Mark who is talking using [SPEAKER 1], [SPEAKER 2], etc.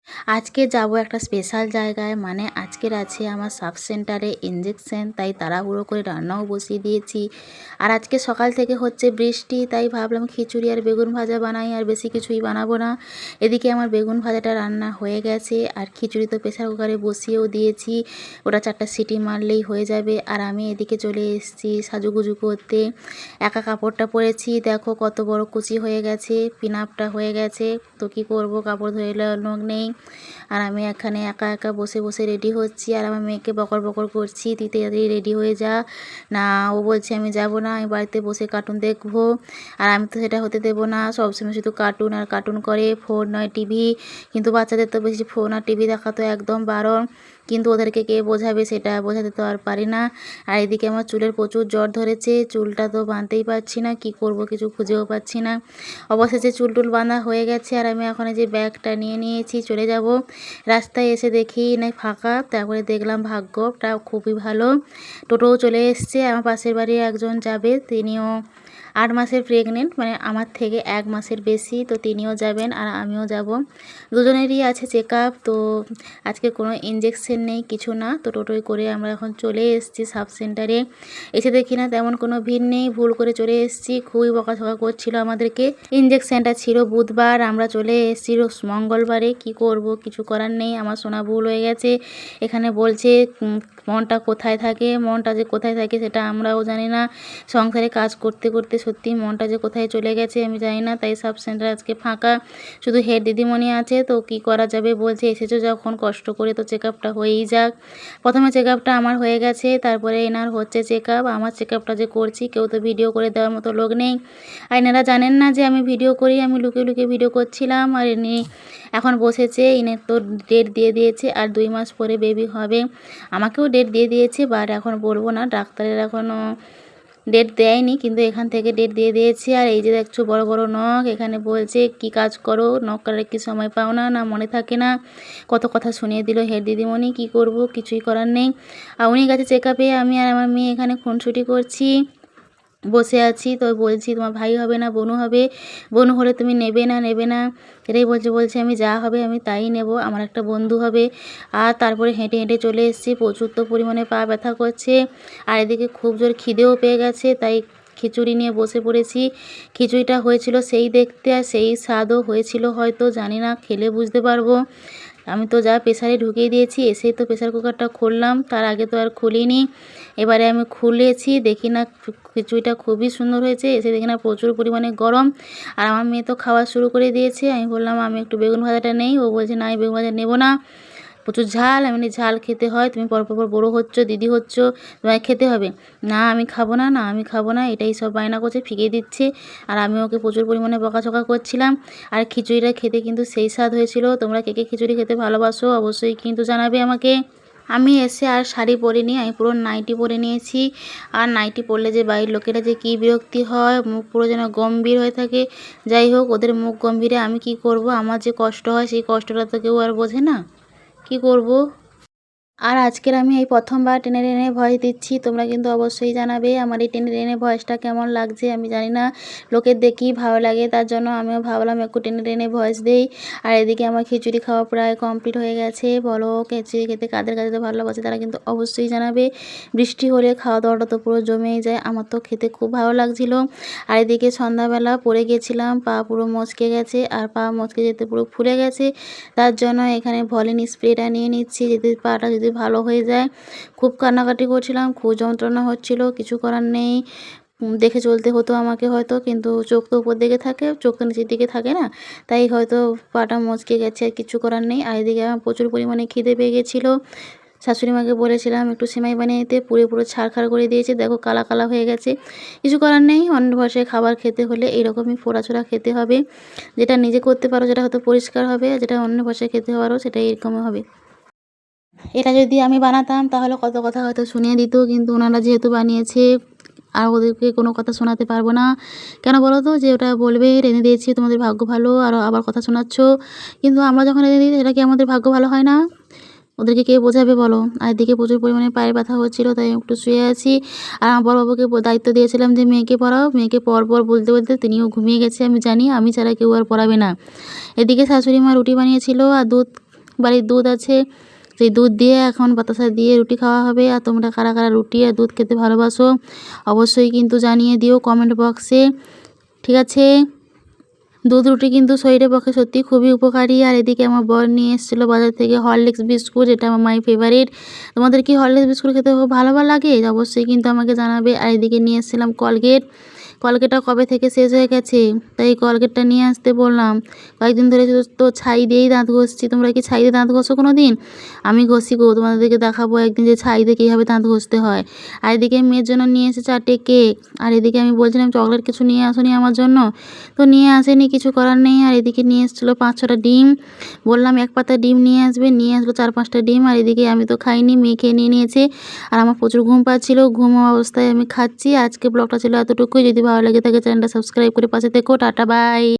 [SPEAKER 1] আজকে যাব একটা স্পেশাল জায়গায়, মানে আজকের আছে আমার সাব সেন্টারে ইঞ্জেকশন, তাই তাড়াহুড়ো করে রান্নাও বসিয়ে দিয়েছি। আর আজকে সকাল থেকে হচ্ছে বৃষ্টি, তাই ভাবলাম খিচুড়ি আর বেগুন ভাজা বানাই, আর বেশি কিছুই বানাবো না। এদিকে আমার বেগুন ভাজাটা রান্না হয়ে গেছে, আর খিচুড়ি তো প্রেসার কুকারে বসিয়েও দিয়েছি, ওটা 4টা সিটি মারলেই হয়ে যাবে। আর আমি এদিকে চলে এসেছি সাজুগুজু করতে। একা কাপড়টা পরেছি, দেখো কত বড় কুচি হয়ে গেছে, পিনাপটা হয়ে গেছে, তো কি করব, কাপড় ধুয়ে লোক নেই। আর আমি এখানে একা একা বসে বসে রেডি হচ্ছি, আর আমার মেয়েকে বকর বকর করছি, তুই তাড়াতাড়ি রেডি হয়ে যা। না, ও বলছে আমি যাব না, আমি বাড়িতে বসে কার্টুন দেখবো। আর আমি তো সেটা হতে দেবো না, সবসময় শুধু কার্টুন আর কার্টুন করে, ফোন নয় টিভি। কিন্তু বাচ্চাদের তো বেশি ফোন আর টিভি দেখা তো একদম বারণ, কিন্তু ওদেরকে কে বোঝাবে, সেটা বোঝাতে তো আর পারি না। আর এদিকে আমার চুলের প্রচুর জ্বর ধরেছে, চুলটা তো বাঁধতেই পারছি না, কি করব কিছু খুঁজেও পাচ্ছি না। অবশেষে চুল টুল বাঁধা হয়ে গেছে, আর আমি এখন যে ব্যাগটা নিয়ে নিয়েছি চলে যাব। রাস্তায় এসে দেখি না ফাঁকা, তারপরে দেখলাম ভাগ্যটা খুবই ভালো, টোটোও চলে এসছে। আমার পাশের বাড়ি একজন যাবে, তিনিও 8 মাসের প্রেগনেন্ট, মানে আমার থেকে 1 মাসের বেশি, তো তিনিও যাবেন আর আমিও যাব। দুজনেরই আছে চেক আপ, তো আজকে কোনো ইঞ্জেকশন নেই কিছু না, তো টোটোয় করে আমরা এখন চলে এসেছি সাব সেন্টারে। এসে দেখি না তেমন কোনো ভিড় নেই, ভুল করে চলে এসেছি, খুবই বকাঝকা করছিল আমাদেরকে। ইঞ্জেকশনটা ছিল বুধবার, আমরা চলে এসেছি মঙ্গলবারে, কি করব কিছু করার নেই, আমার শোনা ভুল হয়ে গেছে। এখানে বলছে মনটা কোথায় থাকে, মনটা যে কোথায় থাকে সেটা আমরাও জানি না। সংসারে কাজ করতে করতে সত্যি মনটা যে কোথায় চলে গেছে আমি জানি না। তাই সাব সেন্টার আজকে ফাঁকা, শুধু হেড দিদিমণি আছে, তো কি করা যাবে, বলছে এসেছো যখন কষ্ট করে তো চেক আপটা হয়েই যাক। প্রথমে চেক আপটা আমার হয়ে গেছে, তারপরে এনার হচ্ছে চেক আপ। আমার চেক আপটা যে করছি, কেউ তো ভিডিও করে দেওয়ার মতো লোক নেই, আর এনারা জানেন না যে আমি ভিডিও করি, আমি লুকিয়ে লুকিয়ে ভিডিও করছিলাম। আর ইনি এখন বসেছে, ইনের তো ডেট দিয়ে দিয়েছে, আর 2 মাস পরে বেবি হবে। আমাকেও ডেট দিয়ে দিয়েছে, বাট এখন বলবো না, ডাক্তারের এখনও ডেট দেয়নি, কিন্তু এখান থেকে ডেট দিয়ে দিয়েছে। আর এই যে দেখছো বড় বড় নখ, এখানে বলছে কি কাজ করো, নখ কাটার কি সময় পাও না, না মনে থাকে না, কত কথা শুনিয়ে দিল হেড দিদিমণি, কি করব কিছুই করার নেই। আর উনি গেছে চেক আপে, আমি আর আমার মেয়ে এখানে খুনসুটি করছি, বসে আছি। তো বলছি তোমার ভাই হবে না বোনু হবে, বোনু হলে তুমি নেবে না নেবে না, এটাই বলছে আমি যা হবে আমি তাই নেব, আমার একটা বন্ধু হবে। আর তারপরে হেঁটে হেঁটে চলে এসেছি, প্রচুর তো পরিমাণে পা ব্যথা করছে, আর এদিকে খুব জোর খিদেও পেয়ে গেছে, তাই খিচুড়ি নিয়ে বসে পড়েছি। খিচুড়িটা হয়েছিল সেই দেখতে, আর সেই স্বাদও হয়েছিল হয়তো, জানি না, খেলে বুঝতে পারবো। আমি তো যা প্রেসারে ঢুকিয়ে দিয়েছি, এসেই তো প্রেসার কুকারটা খুললাম, তার আগে তো আর খুলিনি। এবারে আমি খুলেছি, দেখি না খিচুড়িটা খুবই সুন্দর হয়েছে, এসে দেখি না প্রচুর পরিমাণে গরম। আর আমার মেয়ে তো খাওয়া শুরু করে দিয়েছে, আমি বললাম আমি একটু বেগুন ভাজাটা নেই, ও বলছে না আমি বেগুন ভাজা নেবো না, প্রচুর ঝাল। আমি বলি ঝাল খেতে হয়, তুমি পর বড়ো হচ্ছ, দিদি হচ্ছ, তোমায় খেতে হবে। না আমি খাবো না, না আমি খাবো না, এটাই সব বায়না করছে, ফিকিয়ে দিচ্ছে। আর আমি ওকে প্রচুর পরিমাণে বকাঝকা করছিলাম। আর খিচুড়িটা খেতে কিন্তু সেই স্বাদ হয়েছিল। তোমরা কে কে খিচুড়ি খেতে ভালোবাসো অবশ্যই কিন্তু জানাবে আমাকে। আমি এসে আর শাড়ি পরিনি, আমি পুরো নাইটি পরে নিয়েছি। আর নাইটি পরলে যে বাড়ির লোকেরা যে কী বিরক্তি হয়, মুখ পুরো যেন গম্ভীর হয়ে থাকে। যাই হোক, ওদের মুখ গম্ভীরে আমি কি করব, আমার যে কষ্ট হয় সেই কষ্টটা তো কেউ আর বোঝে না, কি করব। আর আজকের আমি এই প্রথমবার টেনে টেনে ভয়েস দিচ্ছি, তোমরা কিন্তু অবশ্যই জানাবে আমার এই টেনে টেনে ভয়েসটা কেমন লাগছে। আমি জানি না, লোকের দেখি ভালো লাগে, তার জন্য আমিও ভাবলাম একটু টেনে টেনে ভয়েস দেই। আর এদিকে আমার খিচুড়ি খাওয়া প্রায় কমপ্লিট হয়ে গেছে। বলো খিচুড়ি খেতে কাদের কাছে ভালোবাসে তারা কিন্তু অবশ্যই জানাবে। বৃষ্টি হলে খাওয়া দাওয়াটা তো পুরো জমেই যায়, আমার তো খেতে খুব ভালো লাগছিল। আর এদিকে সন্ধ্যাবেলা পড়ে গেছিলাম, পা পুরো মচকে গেছে, আর পা মচকে যেতে পুরো ফুলে গেছে, তার জন্য এখানে ভলিনি স্প্রেটা নিয়ে নিচ্ছি, যদি পাটা যদি ভালো হয়ে যায়। খুব কান্নাকাটি করছিলাম, খুব যন্ত্রণা হচ্ছিল, কিছু করার নেই, দেখে চলতে হতো আমাকে হয়তো, কিন্তু চোখ তো উপর দিকে থাকে, চোখ তো নিচের দিকে থাকে না, তাই হয়তো পাটা মচকে গেছে, আর কিছু করার নেই। আর এদিকে আমার প্রচুর পরিমাণে খিদে পেয়ে গেছিলো, শাশুড়ি মাকে বলেছিলাম একটু সেমাই বানিয়ে দিতে, পুরো ছাড়খাড় করে দিয়েছে, দেখো কালা কালা হয়ে গেছে। কিছু করার নেই, অন্য ভাষায় খাবার খেতে হলে এইরকমই ফোড়াছোড়া খেতে হবে, যেটা নিজে করতে পারো যেটা হয়তো পরিষ্কার হবে, আর যেটা অন্য ভাষায় খেতে পারো সেটা এরকমই হবে। এটা যদি আমি বানাতাম তাহলে কত কথা হয়তো শুনিয়ে দিত, কিন্তু ওনারা যেহেতু বানিয়েছে, আর ওদেরকে কোনো কথা শোনাতে পারবো না। কেন বলো তো, যে ওটা বলবে রেঁধে দিয়েছি তোমাদের ভাগ্য ভালো, আর আবার কথা শোনাচ্ছ, কিন্তু আমরা যখন রেঁধে দিই সেটা কি আমাদের ভাগ্য ভালো হয় না? ওদেরকে কে বোঝাবে বলো। আর এদিকে প্রচুর পরিমাণে পায়ের ব্যথা হচ্ছিলো, তাই একটু শুয়ে আছি। আর আমার বড়বাবুকে দায়িত্ব দিয়েছিলাম যে মেয়েকে পড়াও, মেয়েকে পর বলতে বলতে তিনিও ঘুমিয়ে গেছে, আমি জানি, আমি ছাড়া কেউ আর পড়াবে না। এদিকে শাশুড়ি মা রুটি বানিয়েছিল আর দুধ বাড়ির দুধ আছে, সেই দুধ দিয়ে এখন বাতাসা দিয়ে রুটি খাওয়া হবে। আর তোমরা কারা কারা রুটি আর দুধ খেতে ভালোবাসো অবশ্যই কিন্তু জানিয়ে দিও কমেন্ট বক্সে, ঠিক আছে। দুধ রুটি কিন্তু শরীরের পক্ষে সত্যি খুবই উপকারী। আর এদিকে আমার বর নিয়ে এসেছিলো বাজার থেকে হরলিক্স বিস্কুট, যেটা আমার মাই ফেভারিট। তোমাদের কি হরলিক্স বিস্কুট খেতে খুব ভালো লাগে অবশ্যই কিন্তু আমাকে জানাবে। আর এদিকে নিয়ে এসেছিলাম কলগেট, কলগেটটা কবে থেকে শেষ হয়ে গেছে, তাই কলগেটটা নিয়ে আসতে বললাম। কয়েকদিন ধরে তো ছাই দিয়েই দাঁত ঘষছি। তোমরা কি ছাই দিয়ে দাঁত ঘষো কোনো দিন? আমি ঘষি গো, তোমাদেরকে দেখাবো একদিন যে ছাই দিয়ে কীভাবে দাঁত ঘষতে হয়। আর এদিকে মেয়ের জন্য নিয়ে এসে 4টে কেক। আর এদিকে আমি বলছিলাম চকলেট কিছু নিয়ে আসোনি আমার জন্য, তো নিয়ে আসেনি, কিছু করার নেই। আর এদিকে নিয়ে এসেছিলো 5-6টা ডিম, বললাম এক পাতা ডিম নিয়ে আসবে, নিয়ে আসলো 4-5টা ডিম। আর এদিকে আমি তো খাইনি, মেয়ে খেয়ে নিয়ে নিয়েছে। আর আমার প্রচুর ঘুম পাচ্ছিলো, ঘুম অবস্থায় আমি খাচ্ছি। আজকে ব্লগটা ছিল এতটুকুই। যদি ভালো লেগে থাকে চ্যানেলটা সাবস্ক্রাইব করে পাশে থেকো। Tata bye.